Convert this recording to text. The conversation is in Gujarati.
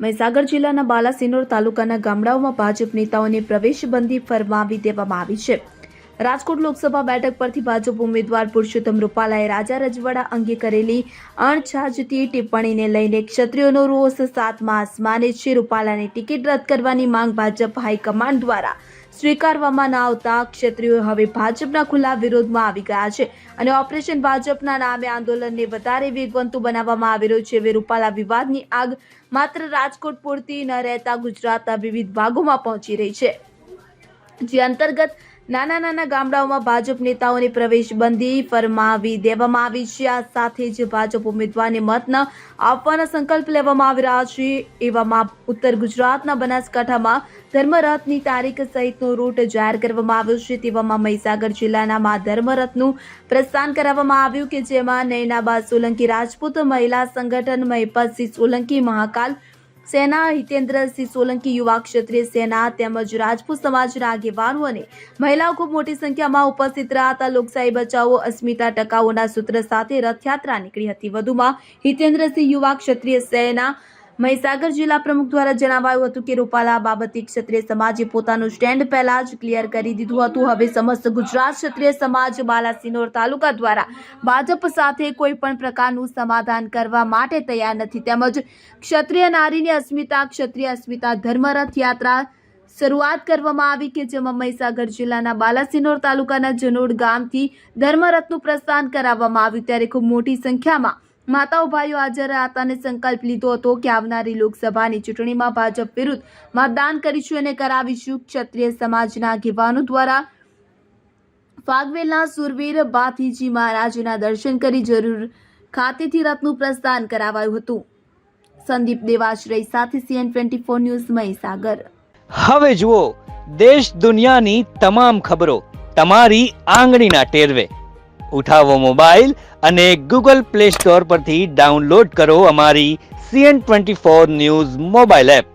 મહીસાગર જિલ્લાના બાલાસિનોર તાલુકાના ગામડાઓમાં ભાજપ નેતાઓને પ્રવેશબંધી ફરમાવી દેવામાં આવી છે. રાજકોટ લોકસભા બેઠક પરથી ભાજપ ઉમેદવાર પુરુષોત્તમ રૂપાલાએ રાજા રજવાડા અંગે કરેલી અણછાજતી ટિપ્પણીને લઈને ક્ષત્રિયોનો રોષ સાતમા આસમાને છે. રૂપાલાની ટિકિટ રદ કરવાની માંગ ભાજપ હાઈકમાન્ડ દ્વારા સ્વીકારવામાં ન આવતા ક્ષત્રિયો હવે ભાજપના ખુલ્લા વિરોધમાં આવી ગયા છે અને ઓપરેશન ભાજપના નામે આંદોલનને વધારે વેગવંતુ બનાવવામાં આવી રહ્યું છે. રૂપાલા વિવાદની આગ માત્ર રાજકોટ પૂરતી ન રહેતા ગુજરાતના વિવિધ ભાગોમાં પહોંચી રહી છે, જે અંતર્ગત નાના ગામડાઓમાં ભાજપ નેતાઓને પ્રવેશબંધી ફરમાવી દેવામાં આવી છે. આ સાથે જ ભાજપ ઉમેદવારને મત ન આપવાના સંકલ્પ લેવામાં આવી રહ્યા છે. એવામાં ઉત્તર ગુજરાતના બનાસકાંઠામાં ધર્મરથની તારીખ સહિતનો રૂટ જાહેર કરવામાં આવ્યો છે. તેવામાં મહીસાગર જિલ્લાના મા ધર્મરથનું પ્રસ્થાન કરાવવામાં આવ્યું કે જેમાં નયનાબા સોલંકી રાજપૂત મહિલા સંગઠન, મહિપતસિંહ સોલંકી મહાકાલ સેના, હિતેન્દ્રસિંહ સોલંકી યુવા ક્ષત્રિય સેના તેમજ રાજપૂત સમાજના આગેવાનો અને મહિલાઓ ખૂબ મોટી સંખ્યામાં ઉપસ્થિત રહ્યા હતા. લોકશાહી બચાવો, અસ્મિતા ટકાવોના સૂત્ર સાથે રથયાત્રા નીકળી હતી. વધુમાં હિતેન્દ્રસિંહ યુવા ક્ષત્રિય સેના મહીસાગર જિલ્લા પ્રમુખ દ્વારા જણાવાયું હતું કે રૂપાલા બાબતે ક્ષત્રિય સમાજે પોતાનું સ્ટેન્ડ પહેલા જ ક્લિયર કરી દીધું હતું. હવે સમસ્ત ગુજરાત ક્ષત્રિય સમાજ બાલાસિનોર તાલુકા દ્વારા ભાજપ સાથે કોઈ પણ પ્રકારનું સમાધાન કરવા માટે તૈયાર નથી. તેમજ ક્ષત્રિય નારીની અસ્મિતા, ક્ષત્રિય અસ્મિતા ધર્મરથ યાત્રા શરૂઆત કરવામાં આવી કે જેમાં મહીસાગર જિલ્લાના બાલાસિનોર તાલુકાના જનોડ ગામથી ધર્મરથનું પ્રસ્થાન કરાવવામાં આવ્યું. ત્યારે ખૂબ મોટી સંખ્યામાં માતાઓ ભાઈઓ હાજર રહ્યા હતા અને સંકલ્પ લીધો હતો કે આવનારી લોકસભાની ચૂંટણીમાં ભાજપ વિરુદ્ધ મતદાન કરીશું અને કરાવીશું. ક્ષત્રિય સમાજના આગેવાનો દ્વારા ફાગવેલના સુરવીર ભાથીજી મહારાજના દર્શન કરી જરૂર ખાતેથી રથનું પ્રસ્થાન કરાવાયું હતું. સંદીપ દેવાશ્રય સાથે CN24 ન્યૂઝ મહીસાગર. હવે જુઓ દેશ દુનિયાની તમામ ખબરો તમારી આંગળીના ટેરવે. ઉઠાવો મોબાઈલ અને Google Play Store પરથી ડાઉનલોડ કરો અમારી CN24 ન્યૂઝ મોબાઈલ એપ.